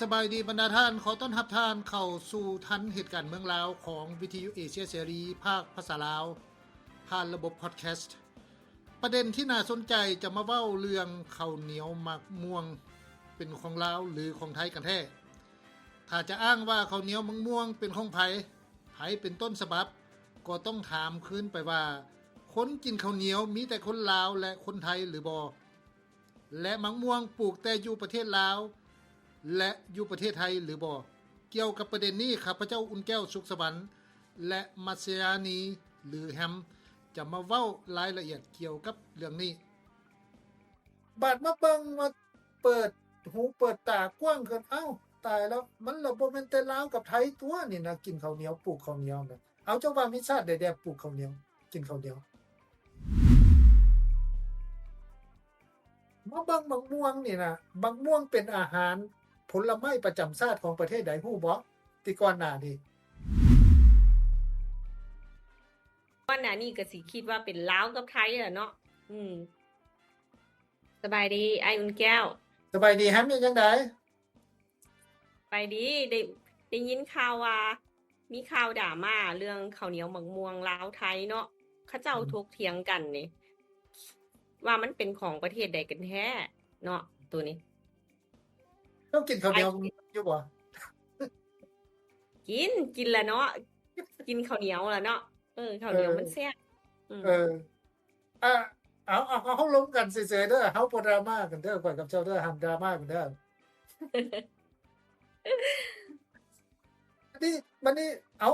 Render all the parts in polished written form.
สบายดีบรรดาท่านขอต้อนรับท่านเข้าสู่ทันเหตุการณ์เมืองลาวของวิทยุเอเชียเสรีภาคภาษาลาวผ่านระบบพอดแคสต์ประเด็นที่น่าสนใจจะมาเว้าเรื่องข้าวเหนียวหมักม่วงเป็นของลาวหรือของไทยกันแท้ถ้าจะอ้างว่าข้าวเหนียวหมักม่วงเป็นของไผเป็นต้นฉบับก็ต้องถามคืนไปว่าคนกินข้าวเหนียวมีแต่คนลาวและคนไทยหรือบ่และหมักม่วงปลูกแต่อยู่ประเทศลาวและอยู่ประเทศไทยหรือบ่เกี่ยวกับประเด็นนี้ข้าพเจ้าอุ่นแก้วสุขสวรรค์และมัสยานีหรือแฮมจะมาเว้ารายละเอียดเกี่ยวกับเรื่องนี้บาดมาเบิ่งมาเปิดหูเปิดตากว้างขึ้นเอ้าตายแล้วมันละบ่แม่นแต่ลาวกับไทยตัวนี่นะกินข้าวเหนียวปลูกข้าวเหนียวนะเอาเจ้าว่ามีชาติใดๆปลูกข้าวเหนียวกินข้าวเหนียวมาเบิ่งบักม่วงนี่นะบักม่วงเป็นอาหารผลไม้ประจำชาติของประเทศใดฮู้บ่ที่ก่อนหน้านี้ก่อนหน้านี้ก็สิคิดว่าเป็นลาวกับไทยแหละเนาะสบายดีไอ้อุ่นแก้วสบายดีแฮมยังจังได๋ไปดีได้ยินข่าวว่ามีข่าวดราม่าเรื่องข้าวเหนียวหมักม่วงลาวไทยเนาะเขาเจ้าถกเถียงกันนี่ว่ามันเป็นของประเทศใดกันแท้เนาะตัวนี้เจ้ากินข้าวเหนียวอยู่บ่กินแล้วเนาะกินข้าวเหนียวแล้วเนาะข้าวเหนียวมันแซ่บเอออ่ะเอาเฮาลงกันเฉยๆเด้อเฮาบ่ดราม่ากันเด้อข้อยกับเจ้าเด้อห้ามดราม่ากันเด้อบัดนี้เอา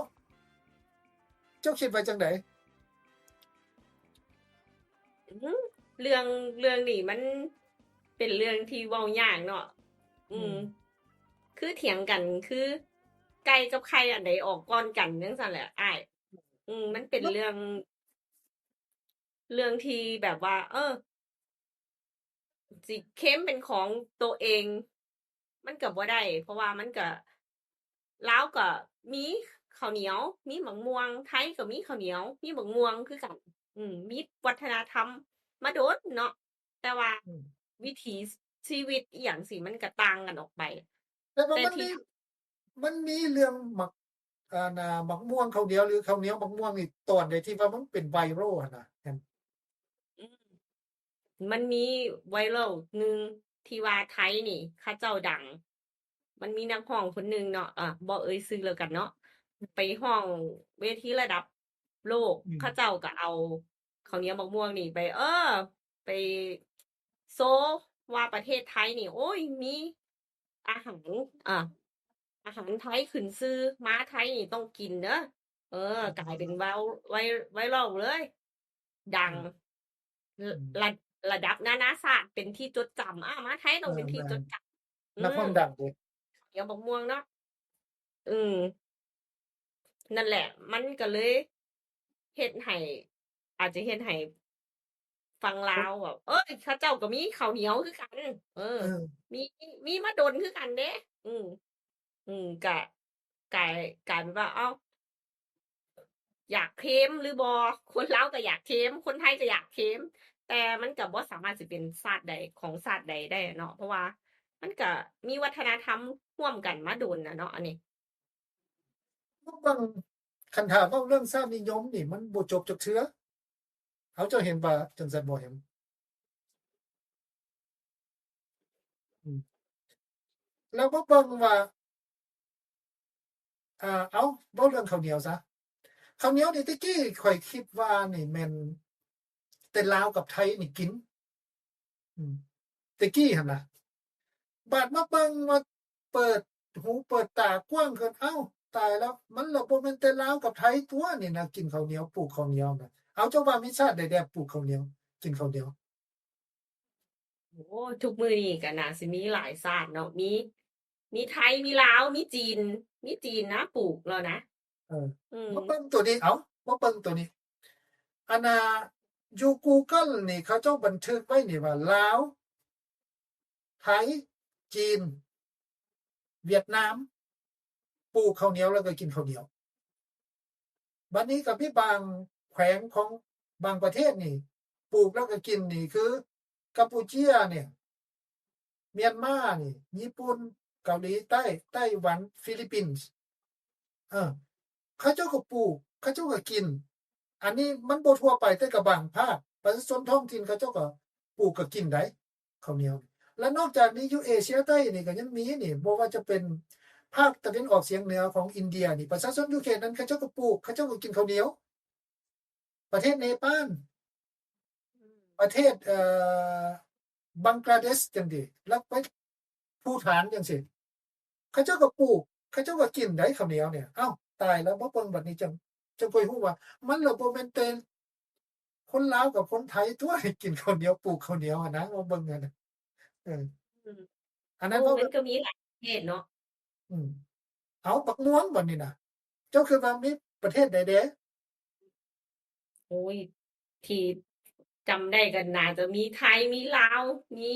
เจ้าคิดว่าจังได๋เรื่องนี้มันเป็นเรื่องที่เว้ายากเนาะคือเถียงกันคือไก่กับไข่อันใดออกก่อนกันจังซั่นแหละอ้ายมันเป็นเรื่องที่แบบว่าสิเค็มเป็นของตัวเอง มันก็บ่ได้เพราะว่ามันก็ลาวก็มีข้าวเหนียวมีหมักม่วงไทยก็มีข้าวเหนียวมีหมักม่วงคือกันมีวัฒนธรรมมาโดนเนาะแต่ว่าวิถีชีวิตอีหยังสิมันก็ต่างกันออกไปแต่ว่ามันมีเรื่องหมักหมักม่วงข้าวเหนียวหรือข้าวเหนียวหมักม่วงนี่ตอนใดที่ว่ามันเป็นไวรัลหั่นน่ะแฮมมันมีไวรัลหนึ่งที่ว่าไทยนี่เขาเจ้าดังมันมีนักร้องคนหนึ่งเนาะบ่เอ่ยชื่อแล้วกันเนาะไปร้องเวทีระดับโลกเขาเจ้าก็เอาข้าวเหนียวมะม่วงนี่ไปไปโซว่าประเทศไทยนี่โอ้ยมีอาหารอาหารไทยขึ้นชื่อม้าไทยนี่ต้องกินเด้อกลายเป็นไวรัลเลย ดังระระดับนานาชาติเป็นที่จดจำม้าไทยต้องเป็นที่จดจำนักร้องดังเด้เดี๋ยวบักม่วงเนาะนั่นแหละ มันก็เลยเฮ็ดให้อาจจะเฮ็ดให้ฟังลาวแบบเขาเจ้าก็มีข้าวเหนียวคือกันมีมาดนคือกันเด้ก็กลายเป็นว่าอยากเค็มหรือบ่คนลาวก็อยากเค็มคนไทยก็อยากเค็มแต่มันก็บ่สามารถสิเป็นชาติใดของชาติใดได้เนาะเพราะว่ามันก็มีวัฒนธรรมร่วมกันมาโดนน่ะเนาะอันนี้บางคันถามว่าเรื่องชาตินิยมนี่มันบ่จบจักเทื่อเขาเจ้าเห็นว่าจังซั่นบ่แฮมแล้วมาเบิ่งว่าเอาเว้าเรื่องข้าวเหนียวซะข้าวเหนียวนี่แต่กี้ข้อยคิดว่านี่แม่นแต่ลาวกับไทยนี่กินแต่กี้หั่นน่ะบาดมาเบิ่งมาเปิดหูเปิดตากว้างขึ้นเอ้าตายแล้วมันละบ่แม่นแต่ลาวกับไทยตัวนี่นะกินข้าวเหนียวปลูกข้าวเหนียวน่ะเอาเจ้าว่ามีชาติใดๆปลูกข้าวเหนียวกินข้าวเหนียวโอ้ทุกมื้อนี้ก็น่าสิมีหลายชาติเนาะมีไทยมีลาวมีจีนนะปลูกแล้วนะมาเบิ่งตัวนี้เอ้ามาเบิ่งตัวนี้อันน่ะอยู่ Google นี่เขาเจ้าบันทึกไว้นี่ว่าลาวไทยจีนเวียดนามปลูกข้าวเหนียวแล้วก็กินข้าวเหนียวบัดนี้ก็มีบางแขวงของบางประเทศนี่ปลูกแล้วก็กินนี่คือกัมพูเชียเนี่ยเมียนมานี่ญี่ปุ่น เกาหลีใต้ไต้หวันฟิลิปปินส์เขาเจ้าก็ปลูกเขาเจ้าก็กิน อันนี้มันบ่ทั่วไปแต่ก็บางภาคประชาชนท้องถิ่นเขาเจ้าก็ปลูกก็กินได้ข้าวเหนียวและนอกจากนี้อยู่เอเชียใต้นี่ก็ยังมีนี่บ่ว่าจะเป็นภาคตะวันออกเฉียงเหนือของอินเดียนี่ประชาชนอยู่เขตนั้นเขาเจ้าก็ปลูกเขาเจ้าก็กินข้าวเหนียวประเทศเนปาลประเทศบังกลาเทศจังซี่แล้วไปภูฏานจังซี่เขาเจ้าก็ปลูกเขาเจ้าก็กินได้ข้าวเหนียวเนี่ยอ้าวตายแล้วบ่เบิ่งบัดนี้จังค่อยฮู้ว่ามันละบ่แม่นแต่คนลาวกับคนไทยตัวให้กินข้าวเหนียวปลูกข้าวเหนียวอะนะว่าเบิ่งกันน่ะอันนั้นเพราะ มันก็มีหลายประเทศเนาะ เอาบักม่วงบ่นี่น่ะเจ้าคือว่ามีประเทศใดเด้ โอ้ย ที่จำได้ก็น่าจะมีไทย มีลาว มี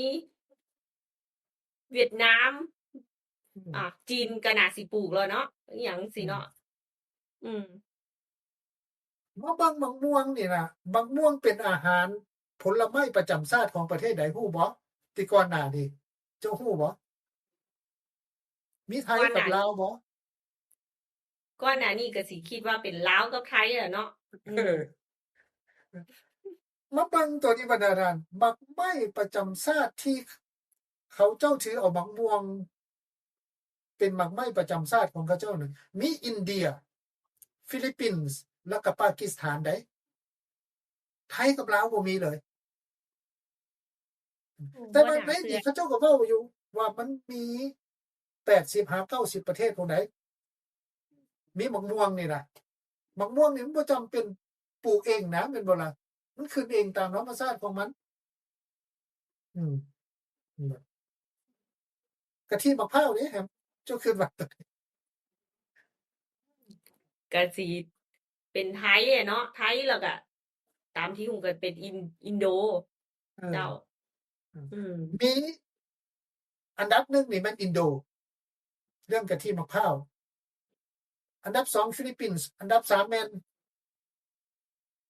เวียดนาม จีนก็น่าสิปลูกแล้วเนาะอิหยังสิเนาะ มาเบิ่งบักม่วงนี่น่ะบักม่วงเป็นอาหารผลไม้ประจำชาติของประเทศใดฮู้บ่ที่ก่อนหน้านี้เจ้าฮู้บ่มีไทยกับลาวบ่ ก่อนหน้านี้ก็สิคิดว่าเป็นลาวกับไทยอะเนาะ มาเบิ่งตัวนี้บรรดาท่านบักไม้ประจำชาติที่เขาเจ้าถือเอาบักม่วงเป็นบักไม้ประจำชาติของเขาเจ้านั่นมีอินเดีย ฟิลิปปินส์แล้วก็ปากีสถานได้ไทยกับลาวบ่มีเลย แต่มันในที่เขาเจ้าก็เว้าอยู่ว่ามันมี80-90ประเทศพวกใดมีบักม่วงนี่น่ะบักม่วงนี่มันบ่จำเป็นปลูกเองนะแม่นบ่ล่ะมันขึ้นเองตามธรรมชาติของมันกะทิมะพร้าวนี่แฮมเจ้าคิดว่า ก็สิเป็นไทยอะเนาะ ไทยแล้วก็ตามที่ฮู้ก็เป็นอินโดเจ้า มีอันดับ1นี่มันอินโด เรื่องกะทิมะพร้าวอันดับ2ฟิลิปปินส์อันดับ3แม่น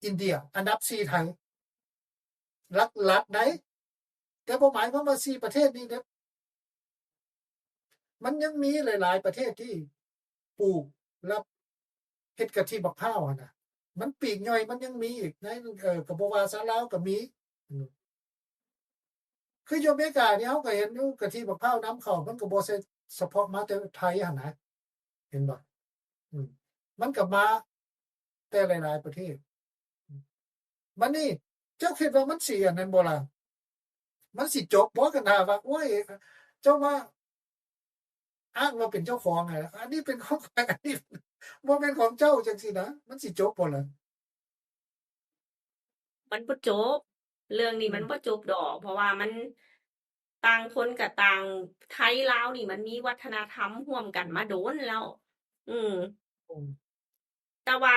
อินเดียอันดับ4ไทยหลักๆได้แต่บ่หมายความว่า4ประเทศนี้เด้อมันยังมีหลายๆประเทศที่ปลูกแล้วเฮ็ดกะทิมะพร้าวน่ะมันปีกย่อยมันยังมีอีกในก็บ่ว่าซะลาวก็มีคืออยู่อเมริกานี่เฮาก็เห็นอยู่กะทิมะพร้าวนำเข้ามันก็บ่ใช่เฉพาะมาแต่ไทยหั่นนะเห็นบ่มันก็มาแต่หลายๆประเทศบัดนี้เจ้าคิดว่ามันสิอันนั้นบ่ล่ะมันสิจบบ่กันน่ะว่าโอ้ยเจ้ามาอ้างว่าเป็นเจ้าของไงอันนี้เป็นของใครอันนี้บ่แม่นของเจ้าจังซี่นะมันสิจบบ่ล่ะ มันบ่จบ เรื่องนี้มันบ่จบดอก เพราะว่ามันต่างคนกับต่างไทยลาวนี่มันมีวัฒนธรรมร่วมกันมาโดนแล้ว แต่ว่า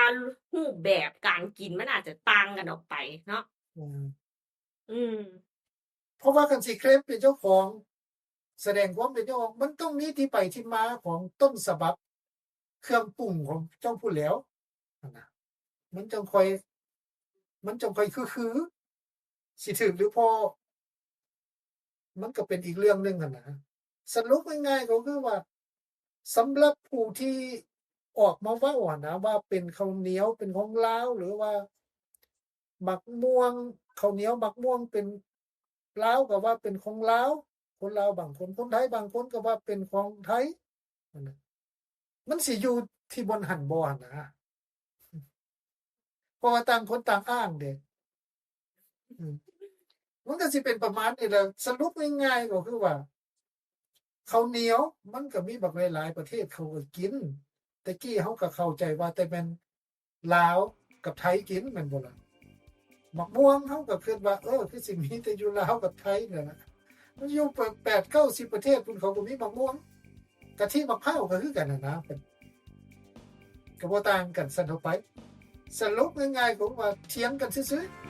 รูปแบบการกินมันอาจจะต่างกันออกไปเนาะ เพราะว่าคันสิเคลมเป็นเจ้าของแสดงความเป็นเจ้าของมันต้องมีที่ไปที่มาของต้นฉบับเครื่องปรุงของเจ้าผู้แล้วนั่นน่ะมันจังค่อยคือสิถูกหรือพอมันก็เป็นอีกเรื่องหนึงหั่นนะสรุปง่ายๆก็คือว่าสำหรับผู้ที่ออกมาเว้าอะนะว่าเป็นข้าวเหนียวเป็นของลาวหรือว่าบักม่วงข้าวเหนียวบักม่วงเป็นลาวก็ว่าเป็นของลาวคนลาวบางคนคนไทยบางคนก็ว่าเป็นของไทยนั่นน่ะมันสิอยู่ที่บนหั้นบ่หั่นนะเพราะว่าต่างคนต่างอ้างเด้มันก็สิเป็นประมาณนี้แหละสรุปง่ายๆก็คือว่าข้าวเหนียวมันก็มีบักหลายๆประเทศเขาก็กินแต่กี้เฮาก็เข้าใจว่าแต่แม่นลาวกับไทยกินแม่นบ่ล่ะบักม่วงเฮาก็คิดว่าคือสิมีแต่อยู่ลาวกับไทยนั่นล่ะมันอยู่8-90ประเทศพุ่นเขาก็มีบักม่วงกะทิมะพร้าวก็คือกันน่ะนะก็บ่ต่างกันซั้นเท่าไปสรุปง่ายๆก็ว่าเถียงกันซื่อๆ